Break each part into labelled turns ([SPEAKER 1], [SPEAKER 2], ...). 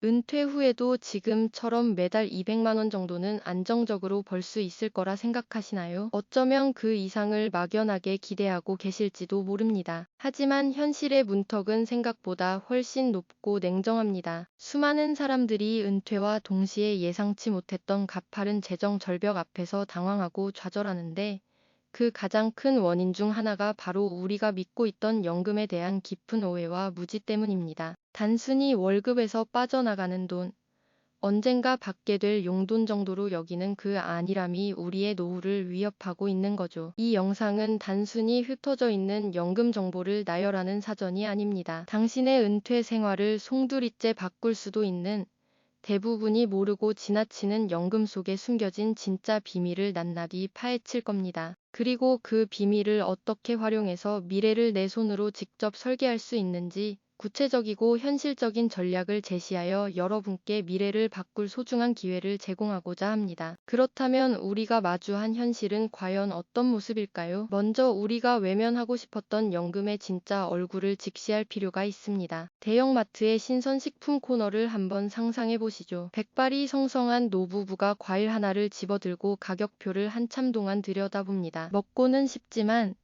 [SPEAKER 1] 은퇴 후에도 지금처럼 매달 200만 원 정도는 안정적으로 벌 수 있을 거라 생각하시나요? 어쩌면 그 이상을 막연하게 기대하고 계실지도 모릅니다. 하지만 현실의 문턱은 생각보다 훨씬 높고 냉정합니다. 수많은 사람들이 은퇴와 동시에 예상치 못했던 가파른 재정 절벽 앞에서 당황하고 좌절하는데, 그 가장 큰 원인 중 하나가 바로 우리가 믿고 있던 연금에 대한 깊은 오해와 무지 때문입니다. 단순히 월급에서 빠져나가는 돈, 언젠가 받게 될 용돈 정도로 여기는 그 안일함이 우리의 노후를 위협하고 있는 거죠. 이 영상은 단순히 흩어져 있는 연금 정보를 나열하는 사전이 아닙니다. 당신의 은퇴 생활을 송두리째 바꿀 수도 있는, 대부분이 모르고 지나치는 연금 속에 숨겨진 진짜 비밀을 낱낱이 파헤칠 겁니다. 그리고 그 비밀을 어떻게 활용해서 미래를 내 손으로 직접 설계할 수 있는지, 구체적이고 현실적인 전략을 제시하여 여러분께 미래를 바꿀 소중한 기회를 제공하고자 합니다. 그렇다면 우리가 마주한 현실은 과연 어떤 모습일까요? 먼저 우리가 외면하고 싶었던 연금의 진짜 얼굴을 직시할 필요가 있습니다. 대형마트의 신선식품 코너를 한번 상상해 보시죠. 백발이 성성한 노부부가 과일 하나를 집어들고 가격표를 한참 동안 들여다봅니다. 먹고는 싶지만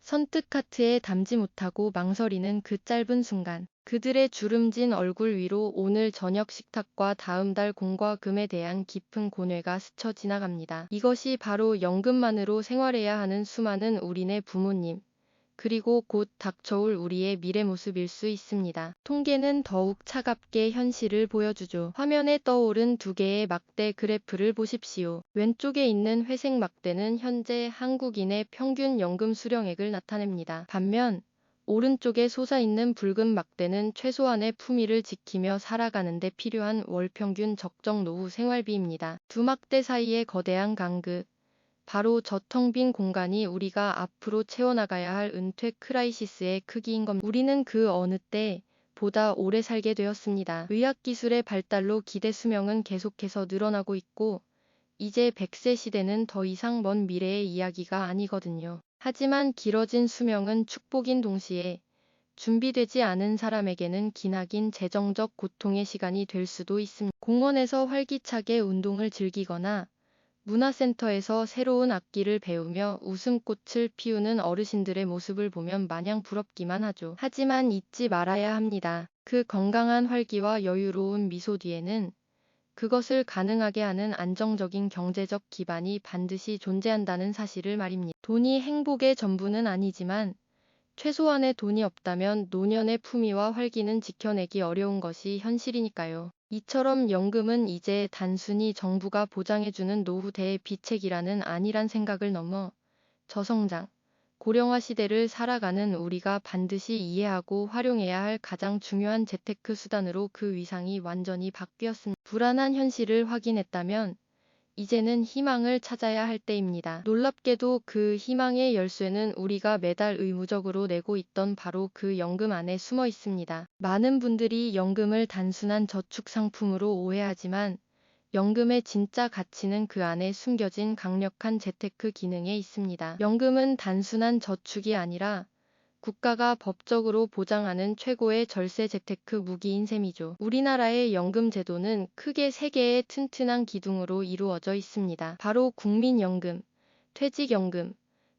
[SPEAKER 1] 선뜻 카트에 담지 못하고 망설이는 그 짧은 순간, 그들의 주름진 얼굴 위로 오늘 저녁 식탁과 다음 달 공과금에 대한 깊은 고뇌가 스쳐 지나갑니다. 이것이 바로 연금만으로 생활해야 하는 수많은 우리네 부모님, 그리고 곧 닥쳐올 우리의 미래 모습일 수 있습니다. 통계는 더욱 차갑게 현실을 보여주죠. 화면에 떠오른 두 개의 막대 그래프를 보십시오. 왼쪽에 있는 회색 막대는 현재 한국인의 평균 연금 수령액을 나타냅니다. 반면 오른쪽에 솟아있는 붉은 막대는 최소한의 품위를 지키며 살아가는 데 필요한 월평균 적정 노후 생활비입니다. 두 막대 사이의 거대한 간극, 바로 저 텅 빈 공간이 우리가 앞으로 채워나가야 할 은퇴 크라이시스의 크기인 겁니다. 우리는 그 어느 때 보다 오래 살게 되었습니다. 의학기술의 발달로 기대 수명은 계속해서 늘어나고 있고, 이제 100세 시대는 더 이상 먼 미래의 이야기가 아니거든요. 하지만 길어진 수명은 축복인 동시에 준비되지 않은 사람에게는 기나긴 재정적 고통의 시간이 될 수도 있습니다. 공원에서 활기차게 운동을 즐기거나 문화센터에서 새로운 악기를 배우며 웃음꽃을 피우는 어르신들의 모습을 보면 마냥 부럽기만 하죠. 하지만 잊지 말아야 합니다. 그 건강한 활기와 여유로운 미소 뒤에는 그것을 가능하게 하는 안정적인 경제적 기반이 반드시 존재한다는 사실을 말입니다. 돈이 행복의 전부는 아니지만, 최소한의 돈이 없다면 노년의 품위와 활기는 지켜내기 어려운 것이 현실이니까요. 이처럼 연금은 이제 단순히 정부가 보장해주는 노후 대비책이라는 안일한 생각을 넘어 저성장, 고령화 시대를 살아가는 우리가 반드시 이해하고 활용해야 할 가장 중요한 재테크 수단으로 그 위상이 완전히 바뀌었습니다. 불안한 현실을 확인했다면 이제는 희망을 찾아야 할 때입니다. 놀랍게도 그 희망의 열쇠는 우리가 매달 의무적으로 내고 있던 바로 그 연금 안에 숨어 있습니다. 많은 분들이 연금을 단순한 저축 상품으로 오해하지만, 연금의 진짜 가치는 그 안에 숨겨진 강력한 재테크 기능에 있습니다. 연금은 단순한 저축이 아니라 국가가 법적으로 보장하는 최고의 절세 재테크 무기인 셈이죠. 우리나라의 연금 제도는 크게 세 개의 튼튼한 기둥으로 이루어져 있습니다. 바로 국민연금, 퇴직연금,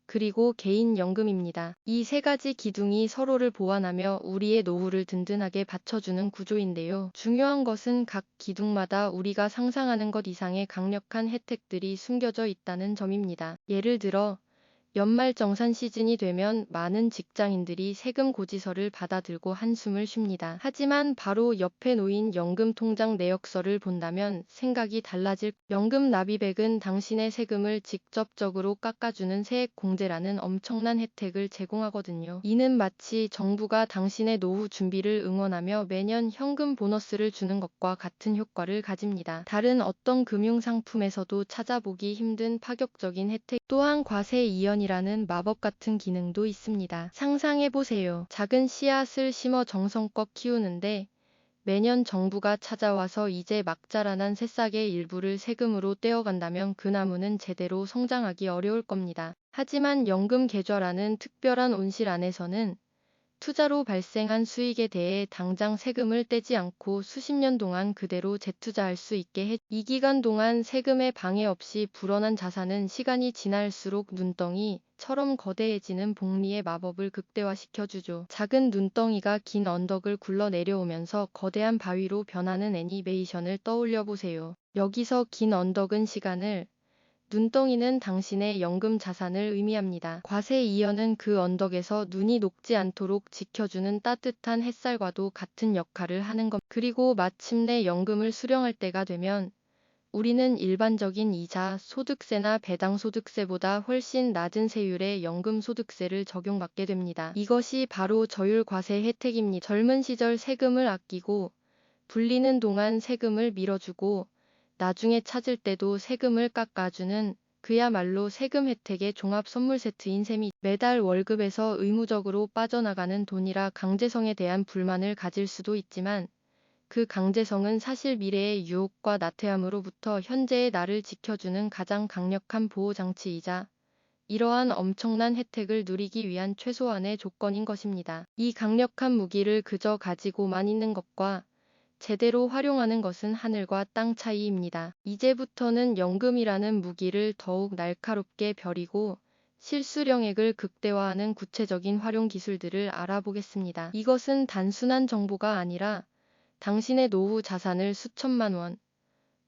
[SPEAKER 1] 그리고 개인연금입니다. 이 세 가지 기둥이 서로를 보완하며 우리의 노후를 든든하게 받쳐주는 구조인데요. 중요한 것은 각 기둥마다 우리가 상상하는 것 이상의 강력한 혜택들이 숨겨져 있다는 점입니다. 예를 들어, 연말정산 시즌이 되면 많은 직장인들이 세금 고지서를 받아들고 한숨을 쉽니다. 하지만 바로 옆에 놓인 연금 통장 내역서를 본다면 생각이 달라질. 연금 납입액은 당신의 세금을 직접적으로 깎아주는 세액공제라는 엄청난 혜택을 제공하거든요. 이는 마치 정부가 당신의 노후 준비를 응원하며 매년 현금 보너스를 주는 것과 같은 효과를 가집니다. 다른 어떤 금융상품에서도 찾아보기 힘든 파격적인 혜택, 또한 과세 이연이라는 마법 같은 기능도 있습니다. 상상해보세요. 작은 씨앗을 심어 정성껏 키우는데 매년 정부가 찾아와서 이제 막 자라난 새싹의 일부를 세금으로 떼어간다면 그 나무는 제대로 성장하기 어려울 겁니다. 하지만 연금 계좌라는 특별한 온실 안에서는 투자로 발생한 수익에 대해 당장 세금을 떼지 않고 수십 년 동안 그대로 재투자할 수 있게 해. 이 기간 동안 세금에 방해 없이 불어난 자산은 시간이 지날수록 눈덩이처럼 거대해지는 복리의 마법을 극대화시켜주죠. 작은 눈덩이가 긴 언덕을 굴러 내려오면서 거대한 바위로 변하는 애니메이션을 떠올려 보세요. 여기서 긴 언덕은 시간을, 눈덩이는 당신의 연금 자산을 의미합니다. 과세이연은 그 언덕에서 눈이 녹지 않도록 지켜주는 따뜻한 햇살과도 같은 역할을 하는 겁니다. 그리고 마침내 연금을 수령할 때가 되면 우리는 일반적인 이자, 소득세나 배당소득세보다 훨씬 낮은 세율의 연금소득세를 적용받게 됩니다. 이것이 바로 저율과세 혜택입니다. 젊은 시절 세금을 아끼고 불리는 동안 세금을 밀어주고 나중에 찾을 때도 세금을 깎아주는 그야말로 세금 혜택의 종합 선물 세트인 셈이 매달 월급에서 의무적으로 빠져나가는 돈이라 강제성에 대한 불만을 가질 수도 있지만 그 강제성은 사실 미래의 유혹과 나태함으로부터 현재의 나를 지켜주는 가장 강력한 보호장치이자 이러한 엄청난 혜택을 누리기 위한 최소한의 조건인 것입니다. 이 강력한 무기를 그저 가지고만 있는 것과 제대로 활용하는 것은 하늘과 땅 차이입니다. 이제부터는 연금이라는 무기를 더욱 날카롭게 벼리고 실수령액을 극대화하는 구체적인 활용 기술들을 알아보겠습니다. 이것은 단순한 정보가 아니라 당신의 노후 자산을 수천만 원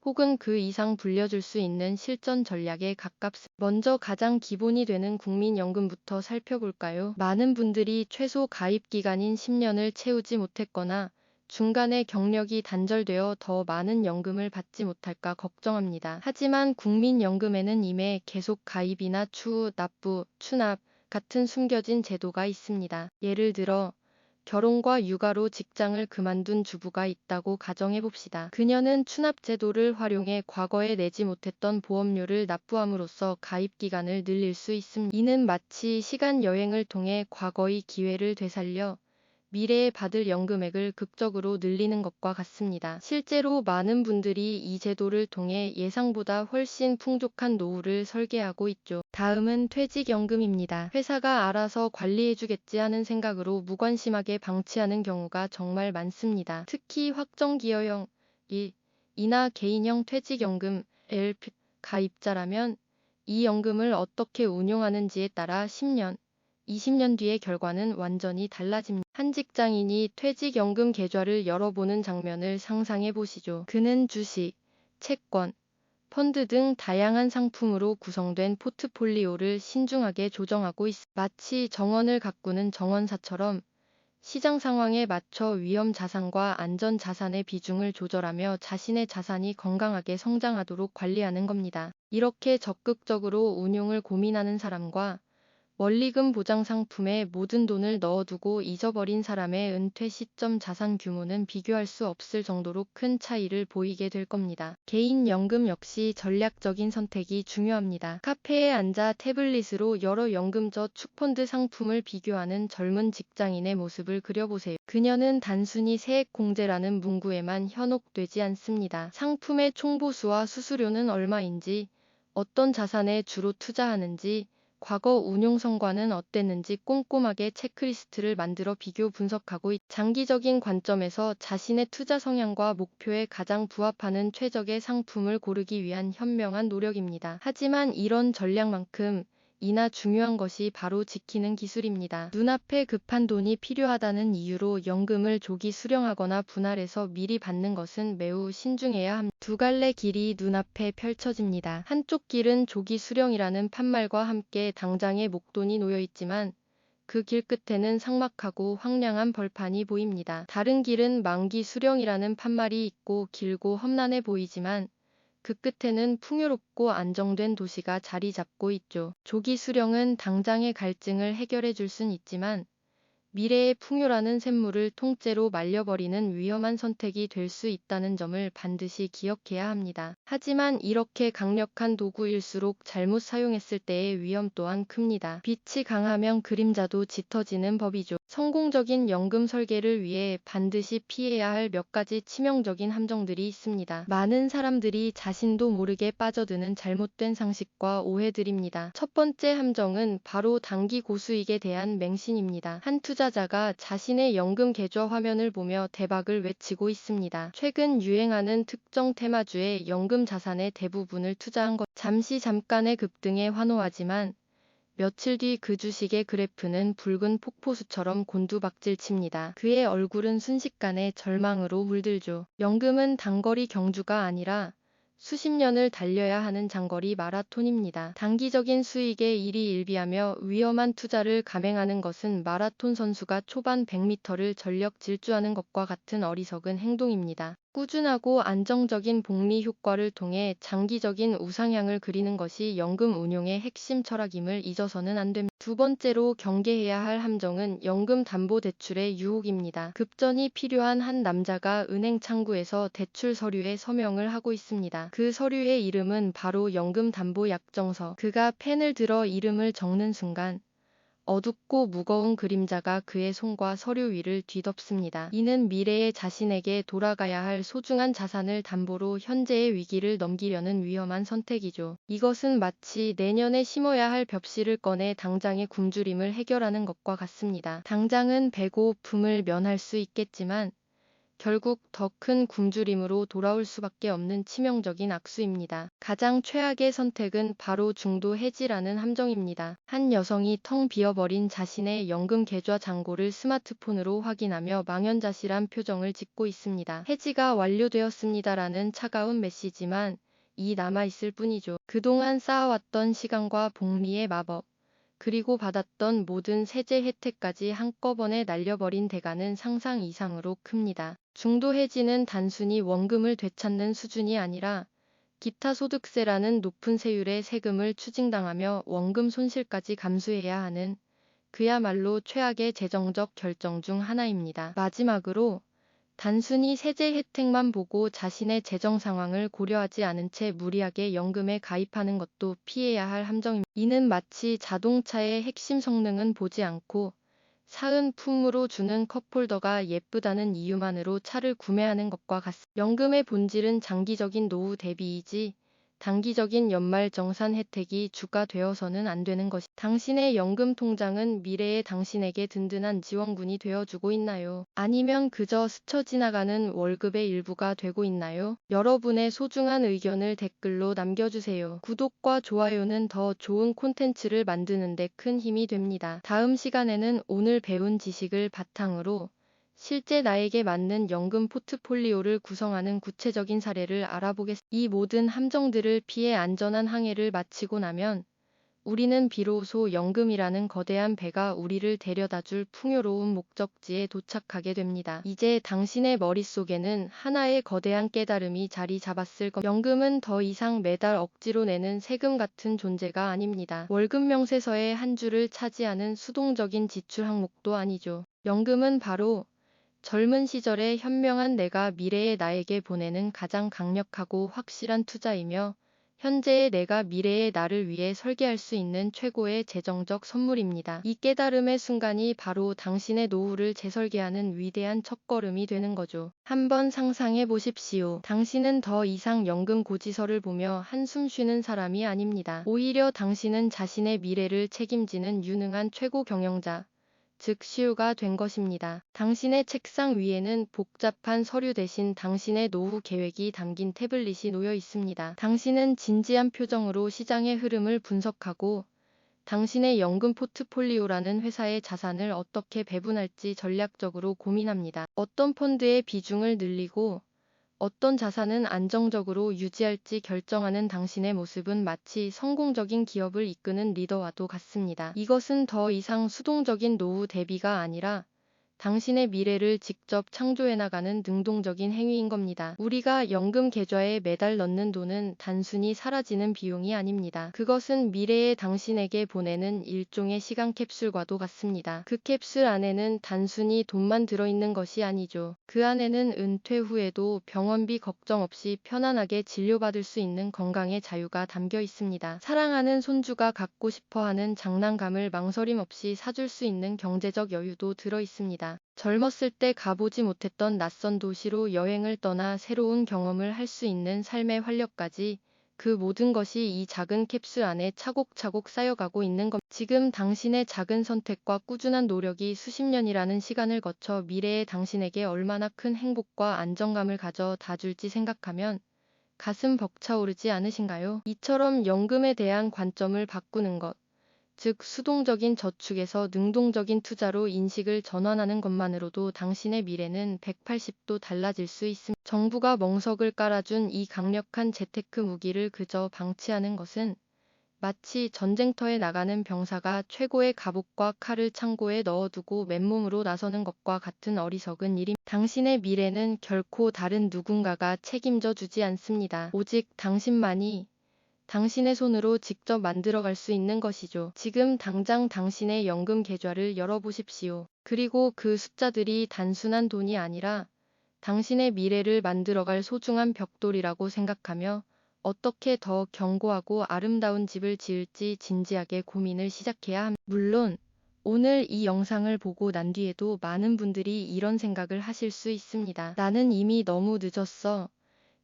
[SPEAKER 1] 혹은 그 이상 불려줄 수 있는 실전 전략에 가깝습니다. 먼저 가장 기본이 되는 국민연금부터 살펴볼까요? 많은 분들이 최소 가입 기간인 10년을 채우지 못했거나 중간에 경력이 단절되어 더 많은 연금을 받지 못할까 걱정합니다. 하지만 국민연금에는 이미 계속 가입이나 추후 납부, 추납 같은 숨겨진 제도가 있습니다. 예를 들어 결혼과 육아로 직장을 그만둔 주부가 있다고 가정해봅시다. 그녀는 추납 제도를 활용해 과거에 내지 못했던 보험료를 납부함으로써 가입 기간을 늘릴 수 있습니다. 이는 마치 시간 여행을 통해 과거의 기회를 되살려 미래에 받을 연금액을 극적으로 늘리는 것과 같습니다. 실제로 많은 분들이 이 제도를 통해 예상보다 훨씬 풍족한 노후를 설계하고 있죠. 다음은 퇴직연금입니다. 회사가 알아서 관리해주겠지 하는 생각으로 무관심하게 방치하는 경우가 정말 많습니다. 특히 확정기여형 1이나 개인형 퇴직연금 LP 가입자라면 이 연금을 어떻게 운용하는지에 따라 10년, 20년 뒤의 결과는 완전히 달라집니다. 한 직장인이 퇴직연금 계좌를 열어보는 장면을 상상해 보시죠. 그는 주식, 채권, 펀드 등 다양한 상품으로 구성된 포트폴리오를 신중하게 조정하고 있습니다. 마치 정원을 가꾸는 정원사처럼 시장 상황에 맞춰 위험 자산과 안전 자산의 비중을 조절하며 자신의 자산이 건강하게 성장하도록 관리하는 겁니다. 이렇게 적극적으로 운용을 고민하는 사람과 원리금 보장 상품에 모든 돈을 넣어두고 잊어버린 사람의 은퇴 시점 자산 규모는 비교할 수 없을 정도로 큰 차이를 보이게 될 겁니다. 개인 연금 역시 전략적인 선택이 중요합니다. 카페에 앉아 태블릿으로 여러 연금저축 펀드 상품을 비교하는 젊은 직장인의 모습을 그려보세요. 그녀는 단순히 세액공제라는 문구에만 현혹되지 않습니다. 상품의 총보수와 수수료는 얼마인지, 어떤 자산에 주로 투자하는지, 과거 운용 성과는 어땠는지 꼼꼼하게 체크리스트를 만들어 비교 분석하고 장기적인 관점에서 자신의 투자 성향과 목표에 가장 부합하는 최적의 상품을 고르기 위한 현명한 노력입니다. 하지만 이런 전략만큼 이나 중요한 것이 바로 지키는 기술입니다. 눈앞에 급한 돈이 필요하다는 이유로 연금을 조기 수령하거나 분할해서 미리 받는 것은 매우 신중해야 합니다. 두 갈래 길이 눈앞에 펼쳐집니다. 한쪽 길은 조기 수령이라는 판말과 함께 당장의 목돈이 놓여 있지만 그 길 끝에는 삭막하고 황량한 벌판이 보입니다. 다른 길은 만기 수령이라는 판말이 있고 길고 험난해 보이지만 그 끝에는 풍요롭고 안정된 도시가 자리 잡고 있죠. 조기 수령은 당장의 갈증을 해결해 줄 순 있지만 미래의 풍요라는 샘물을 통째로 말려버리는 위험한 선택이 될 수 있다는 점을 반드시 기억해야 합니다. 하지만 이렇게 강력한 도구일수록 잘못 사용했을 때의 위험 또한 큽니다. 빛이 강하면 그림자도 짙어지는 법이죠. 성공적인 연금 설계를 위해 반드시 피해야 할 몇 가지 치명적인 함정들이 있습니다. 많은 사람들이 자신도 모르게 빠져드는 잘못된 상식과 오해들입니다. 첫 번째 함정은 바로 단기 고수익에 대한 맹신입니다. 한 투자자가 자신의 연금 계좌 화면을 보며 대박을 외치고 있습니다. 최근 유행하는 특정 테마주의 연금 자산의 대부분을 투자한 것, 잠깐의 급등에 환호하지만 며칠 뒤 그 주식의 그래프는 붉은 폭포수처럼 곤두박질 칩니다. 그의 얼굴은 순식간에 절망으로 물들죠. 연금은 단거리 경주가 아니라 수십 년을 달려야 하는 장거리 마라톤입니다. 단기적인 수익에 일희일비하며 위험한 투자를 감행하는 것은 마라톤 선수가 초반 100m를 전력 질주하는 것과 같은 어리석은 행동입니다. 꾸준하고 안정적인 복리 효과를 통해 장기적인 우상향을 그리는 것이 연금 운용의 핵심 철학임을 잊어서는 안 됩니다. 두 번째로 경계해야 할 함정은 연금 담보 대출의 유혹입니다. 급전이 필요한 한 남자가 은행 창구에서 대출 서류에 서명을 하고 있습니다. 그 서류의 이름은 바로 연금 담보 약정서. 그가 펜을 들어 이름을 적는 순간 어둡고 무거운 그림자가 그의 손과 서류 위를 뒤덮습니다. 이는 미래의 자신에게 돌아가야 할 소중한 자산을 담보로 현재의 위기를 넘기려는 위험한 선택이죠. 이것은 마치 내년에 심어야 할 벽시를 꺼내 당장의 굶주림을 해결하는 것과 같습니다. 당장은 배고픔을 면할 수 있겠지만 결국 더 큰 굶주림으로 돌아올 수밖에 없는 치명적인 악수입니다. 가장 최악의 선택은 바로 중도 해지라는 함정입니다. 한 여성이 텅 비어버린 자신의 연금 계좌 잔고를 스마트폰으로 확인하며 망연자실한 표정을 짓고 있습니다. 해지가 완료되었습니다라는 차가운 메시지만 남아있을 뿐이죠. 그동안 쌓아왔던 시간과 복리의 마법, 그리고 받았던 모든 세제 혜택까지 한꺼번에 날려버린 대가는 상상 이상으로 큽니다. 중도 해지는 단순히 원금을 되찾는 수준이 아니라 기타 소득세라는 높은 세율의 세금을 추징당하며 원금 손실까지 감수해야 하는 그야말로 최악의 재정적 결정 중 하나입니다. 마지막으로 단순히 세제 혜택만 보고 자신의 재정 상황을 고려하지 않은 채 무리하게 연금에 가입하는 것도 피해야 할 함정입니다. 이는 마치 자동차의 핵심 성능은 보지 않고 사은 품으로 주는 컵홀더가 예쁘다는 이유만으로 차를 구매하는 것과 같습니다. 연금의 본질은 장기적인 노후 대비이지 단기적인 연말정산 혜택이 주가 되어서는 안 되는 것이. 당신의 연금 통장은 미래의 당신에게 든든한 지원군이 되어주고 있나요? 아니면 그저 스쳐 지나가는 월급의 일부가 되고 있나요? 여러분의 소중한 의견을 댓글로 남겨주세요. 구독과 좋아요는 더 좋은 콘텐츠를 만드는 데 큰 힘이 됩니다. 다음 시간에는 오늘 배운 지식을 바탕으로 실제 나에게 맞는 연금 포트폴리오를 구성하는 구체적인 사례를 알아보겠습니다. 이 모든 함정들을 피해 안전한 항해를 마치고 나면 우리는 비로소 연금이라는 거대한 배가 우리를 데려다줄 풍요로운 목적지에 도착하게 됩니다. 이제 당신의 머릿속에는 하나의 거대한 깨달음이 자리 잡았을 겁니다. 연금은 더 이상 매달 억지로 내는 세금 같은 존재가 아닙니다. 월급 명세서의 한 줄을 차지하는 수동적인 지출 항목도 아니죠. 연금은 바로 젊은 시절의 현명한 내가 미래의 나에게 보내는 가장 강력하고 확실한 투자이며 현재의 내가 미래의 나를 위해 설계할 수 있는 최고의 재정적 선물입니다. 이 깨달음의 순간이 바로 당신의 노후를 재설계하는 위대한 첫걸음이 되는 거죠. 한번 상상해 보십시오. 당신은 더 이상 연금 고지서를 보며 한숨 쉬는 사람이 아닙니다. 오히려 당신은 자신의 미래를 책임지는 유능한 최고 경영자, 즉 CEO가 된 것입니다. 당신의 책상 위에는 복잡한 서류 대신 당신의 노후 계획이 담긴 태블릿이 놓여 있습니다. 당신은 진지한 표정으로 시장의 흐름을 분석하고 당신의 연금 포트폴리오라는 회사의 자산을 어떻게 배분할지 전략적으로 고민합니다. 어떤 펀드의 비중을 늘리고 어떤 자산은 안정적으로 유지할지 결정하는 당신의 모습은 마치 성공적인 기업을 이끄는 리더와도 같습니다. 이것은 더 이상 수동적인 노후 대비가 아니라 당신의 미래를 직접 창조해 나가는 능동적인 행위인 겁니다. 우리가 연금 계좌에 매달 넣는 돈은 단순히 사라지는 비용이 아닙니다. 그것은 미래의 당신에게 보내는 일종의 시간 캡슐과도 같습니다. 그 캡슐 안에는 단순히 돈만 들어있는 것이 아니죠. 그 안에는 은퇴 후에도 병원비 걱정 없이 편안하게 진료받을 수 있는 건강의 자유가 담겨 있습니다. 사랑하는 손주가 갖고 싶어하는 장난감을 망설임 없이 사줄 수 있는 경제적 여유도 들어 있습니다. 젊었을 때 가보지 못했던 낯선 도시로 여행을 떠나 새로운 경험을 할 수 있는 삶의 활력까지, 그 모든 것이 이 작은 캡슐 안에 차곡차곡 쌓여가고 있는 겁니다. 지금 당신의 작은 선택과 꾸준한 노력이 수십 년이라는 시간을 거쳐 미래의 당신에게 얼마나 큰 행복과 안정감을 가져다 줄지 생각하면 가슴 벅차오르지 않으신가요? 이처럼 연금에 대한 관점을 바꾸는 것, 즉 수동적인 저축에서 능동적인 투자로 인식을 전환하는 것만으로도 당신의 미래는 180도 달라질 수 있습니다. 정부가 멍석을 깔아준 이 강력한 재테크 무기를 그저 방치하는 것은 마치 전쟁터에 나가는 병사가 최고의 갑옷과 칼을 창고에 넣어두고 맨몸으로 나서는 것과 같은 어리석은 일입니다. 당신의 미래는 결코 다른 누군가가 책임져 주지 않습니다. 오직 당신만이 당신의 손으로 직접 만들어갈 수 있는 것이죠. 지금 당장 당신의 연금 계좌를 열어보십시오. 그리고 그 숫자들이 단순한 돈이 아니라 당신의 미래를 만들어갈 소중한 벽돌이라고 생각하며 어떻게 더 견고하고 아름다운 집을 지을지 진지하게 고민을 시작해야 합니다. 물론 오늘 이 영상을 보고 난 뒤에도 많은 분들이 이런 생각을 하실 수 있습니다. 나는 이미 너무 늦었어.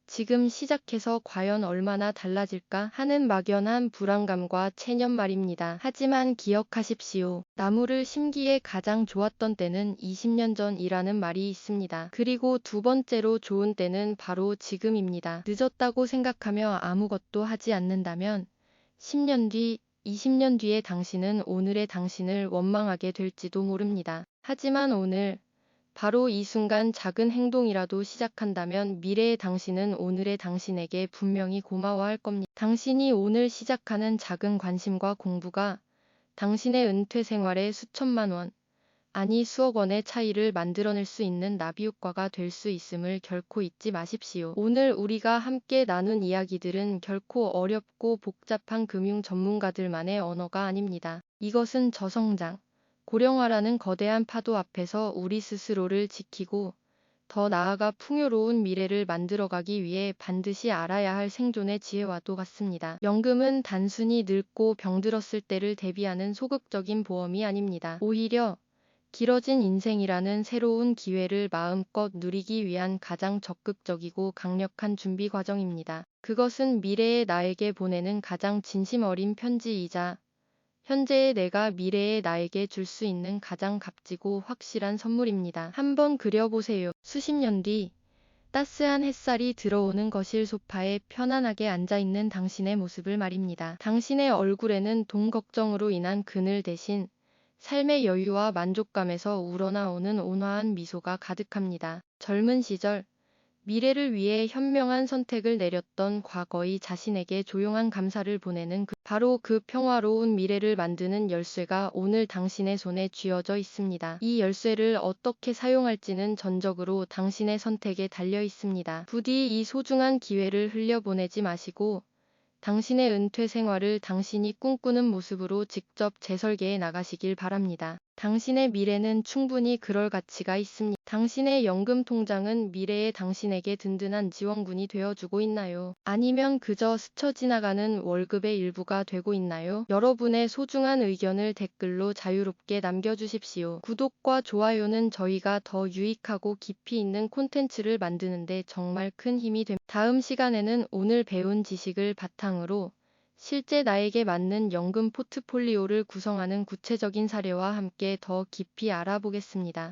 [SPEAKER 1] 지금 시작해서 과연 얼마나 달라질까 하는 막연한 불안감과 체념 말입니다. 하지만 기억하십시오. 나무를 심기에 가장 좋았던 때는 20년 전이라는 말이 있습니다. 그리고 두 번째로 좋은 때는 바로 지금입니다. 늦었다고 생각하며 아무것도 하지 않는다면 10년 뒤, 20년 뒤에 당신은 오늘의 당신을 원망하게 될지도 모릅니다. 하지만 오늘, 바로 이 순간 작은 행동이라도 시작한다면 미래의 당신은 오늘의 당신에게 분명히 고마워할 겁니다. 당신이 오늘 시작하는 작은 관심과 공부가 당신의 은퇴 생활에 수천만 원, 아니 수억 원의 차이를 만들어낼 수 있는 나비효과가 될 수 있음을 결코 잊지 마십시오. 오늘 우리가 함께 나눈 이야기들은 결코 어렵고 복잡한 금융 전문가들만의 언어가 아닙니다. 이것은 저성장, 고령화라는 거대한 파도 앞에서 우리 스스로를 지키고 더 나아가 풍요로운 미래를 만들어가기 위해 반드시 알아야 할 생존의 지혜와도 같습니다. 연금은 단순히 늙고 병들었을 때를 대비하는 소극적인 보험이 아닙니다. 오히려 길어진 인생이라는 새로운 기회를 마음껏 누리기 위한 가장 적극적이고 강력한 준비 과정입니다. 그것은 미래의 나에게 보내는 가장 진심 어린 편지이자 현재의 내가 미래의 나에게 줄 수 있는 가장 값지고 확실한 선물입니다. 한번 그려보세요. 수십 년 뒤, 따스한 햇살이 들어오는 거실 소파에 편안하게 앉아있는 당신의 모습을 말입니다. 당신의 얼굴에는 돈 걱정으로 인한 그늘 대신 삶의 여유와 만족감에서 우러나오는 온화한 미소가 가득합니다. 젊은 시절, 미래를 위해 현명한 선택을 내렸던 과거의 자신에게 조용한 감사를 보내는 바로 그 평화로운 미래를 만드는 열쇠가 오늘 당신의 손에 쥐어져 있습니다. 이 열쇠를 어떻게 사용할지는 전적으로 당신의 선택에 달려 있습니다. 부디 이 소중한 기회를 흘려보내지 마시고 당신의 은퇴 생활을 당신이 꿈꾸는 모습으로 직접 재설계해 나가시길 바랍니다. 당신의 미래는 충분히 그럴 가치가 있습니다. 당신의 연금 통장은 미래의 당신에게 든든한 지원군이 되어주고 있나요? 아니면 그저 스쳐 지나가는 월급의 일부가 되고 있나요? 여러분의 소중한 의견을 댓글로 자유롭게 남겨주십시오. 구독과 좋아요는 저희가 더 유익하고 깊이 있는 콘텐츠를 만드는데 정말 큰 힘이 됩니다. 다음 시간에는 오늘 배운 지식을 바탕으로 실제 나에게 맞는 연금 포트폴리오를 구성하는 구체적인 사례와 함께 더 깊이 알아보겠습니다.